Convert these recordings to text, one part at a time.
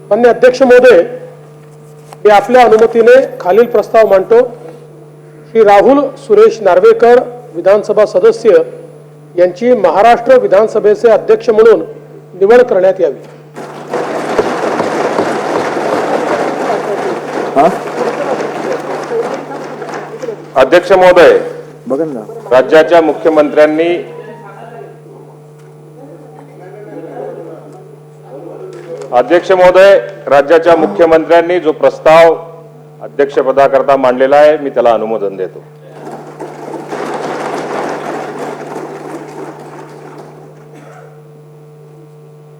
माननीय अध्यक्ष महोदय, मी आपल्या अनुमतीने खालील प्रस्ताव मांडतो. श्री राहुल सुरेश नार्वेकर विधानसभा सदस्य यांची महाराष्ट्र विधानसभेचे अध्यक्ष म्हणून निवड करण्यात यावी. अध्यक्ष महोदय, राज्याच्या मुख्यमंत्र्यांनी राज्याच्या मुख्यमंत्र्यांनी जो प्रस्ताव अध्यक्षपदाकरता मांडलेला आहे मी त्याला अनुमोदन देतो.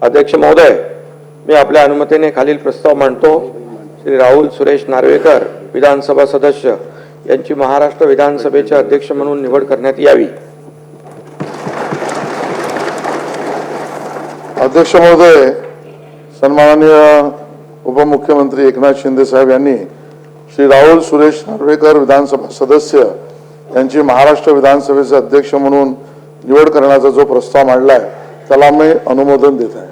अध्यक्ष महोदय, मी आपल्या अनुमतीने खालील प्रस्ताव मांडतो. श्री राहुल सुरेश नार्वेकर विधानसभा सदस्य यांची महाराष्ट्र विधानसभेचे अध्यक्ष म्हणून निवड करण्यात यावी. अध्यक्ष महोदय, सन्माननीय उपमुख्यमंत्री एकनाथ शिंदे साहेब यांनी श्री राहुल सुरेश नार्वेकर विधानसभा सदस्य यांची महाराष्ट्र विधानसभेचे अध्यक्ष म्हणून निवड करण्याचा जो प्रस्ताव मांडलाय त्याला मी अनुमोदन देत आहे.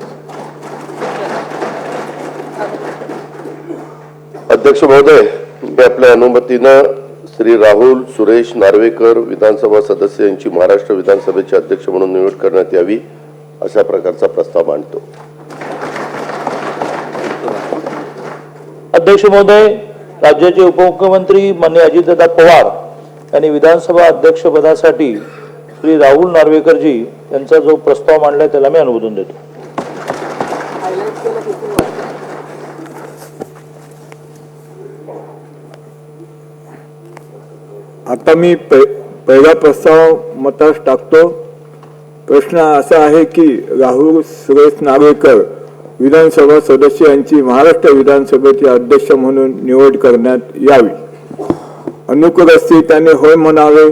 अध्यक्ष महोदय, मी आपल्या अनुमतीने श्री राहुल सुरेश नार्वेकर विधानसभा सदस्य यांची महाराष्ट्र विधानसभेचे अध्यक्ष म्हणून निवड करण्यात यावी अशा प्रकारचा प्रस्ताव मांडतो. अध्यक्ष महोदय, राज्याचे उपमुख्यमंत्री माननीय अजितदादा पवार यांनी विधानसभा अध्यक्षपदासाठी श्री राहुल नार्वेकरजी यांचा जो प्रस्ताव मांडलाय त्याला मी अनुमोदन देतो. आता मी पहिला प्रस्ताव मतास टाकतो. प्रश्न असा आहे की राहुल सुरेश नार्वेकर विधानसभा सदस्य यांची महाराष्ट्र विधानसभेचे अध्यक्ष म्हणून निवड करण्यात यावी. अनुकूल असतील त्याने होय म्हणावे.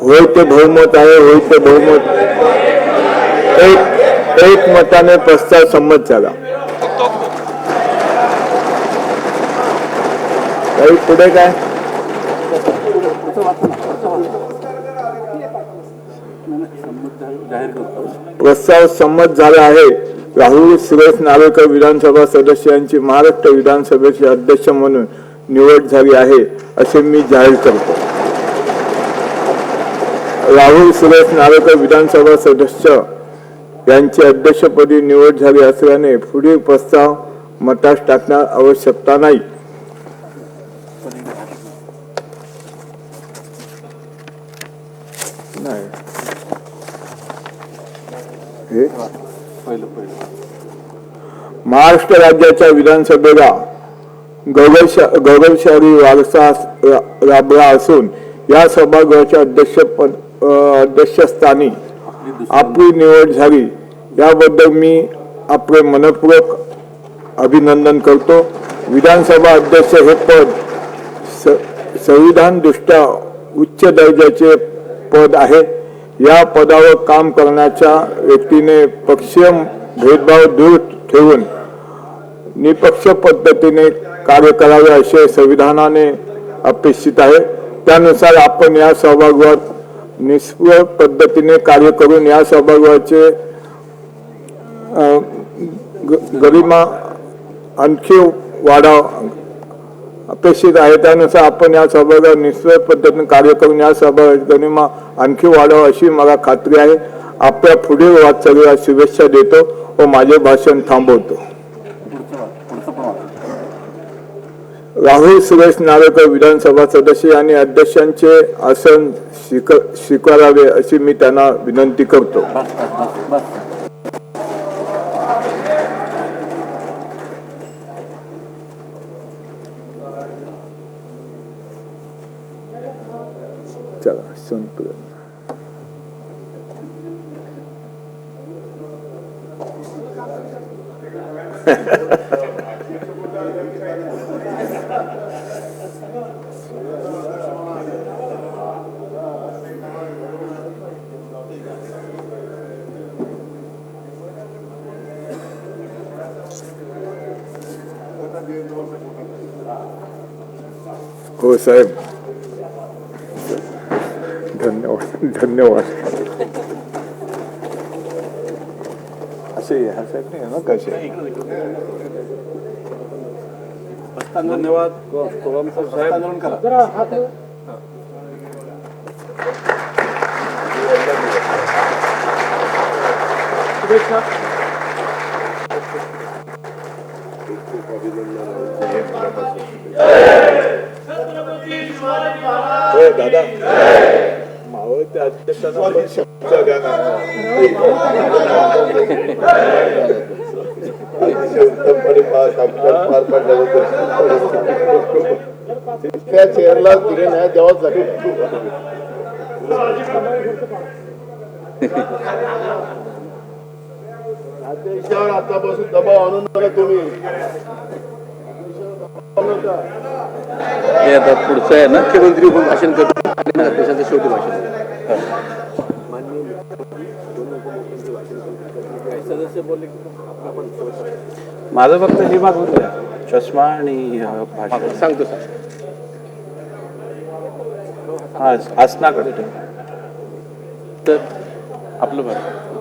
होय ते बहुमत आहे. होय ते बहुमत. एक मताने प्रस्ताव संमत झाला. पुढे काय प्रस्ताव संमत झाला आहे. राहुल सुरेश नार्वेकर विधानसभा सदस्य यांची महाराष्ट्र विधानसभेचे अध्यक्ष म्हणून निवड झाली आहे असे मी जाहीर करतो. राहुल सुरेश नार्वेकर विधानसभा सदस्य यांची अध्यक्षपदी निवड झाली असल्याने पुढील प्रस्ताव मतास टाकण्यात आवश्यकता नाही. महाराष्ट्र राज्याच्या विधानसभेला गौरवशाली वारसा लाभला असून या सभागृहाच्या अध्यक्षस्थानी आपली निवड झाली याबद्दल मी आपले मनपूर्वक अभिनंदन करतो. विधानसभा अध्यक्ष हे पद संविधान दृष्ट्या उच्च दर्जाचे पद आहे. या पदावर काम करण्याच्या व्यक्तीने पक्षीय भेदभाव दूर ठेवून निपक्ष पद्धतीने कार्य करावे असे संविधानाने अपेक्षित आहे. त्यानुसार आपण या सभागृहात निष्पक्ष पद्धतीने कार्य करून या सभागृहाचे गरिमा आणखी वाढाव अपेक्षित आहे. त्यानुसार आपण या सभागृहात निष्पक्ष पद्धतीने कार्य करून या सभागृहाची गरिमा आणखी वाढाव अशी मला खात्री आहे. आपल्या पुढील वाटचालीला शुभेच्छा देतो व माझे भाषण थांबवतो. राहुल सुरेश नार्वेकर विधानसभा सदस्य आणि अध्यक्षांचे आसन स्वीकारावे अशी मी त्यांना विनंती करतो. चला संपलं. हो साहेब, धन्यवाद धन्यवाद. असे ह्या साईडने आहे ना कसे धन्यवाद साहेब. शुभेच्छा. दादा मावळत्या अध्यक्षांना पण शब्द द्या ना. त्या चेअरला दिले न्याय द्यावाच लागेल. अध्यक्षावर आतापासून दबाव आणून नका तुम्ही. हे आता पुढचं आहे ना मुख्यमंत्री भाषण करतो आणि अध्यक्षांचं शेवटी भाषण. माझं फक्त हे मागवून द्या चष्मा आणि भाषण सांगतो सर. हा आसनाकडे ठेव. तर आपलं भारत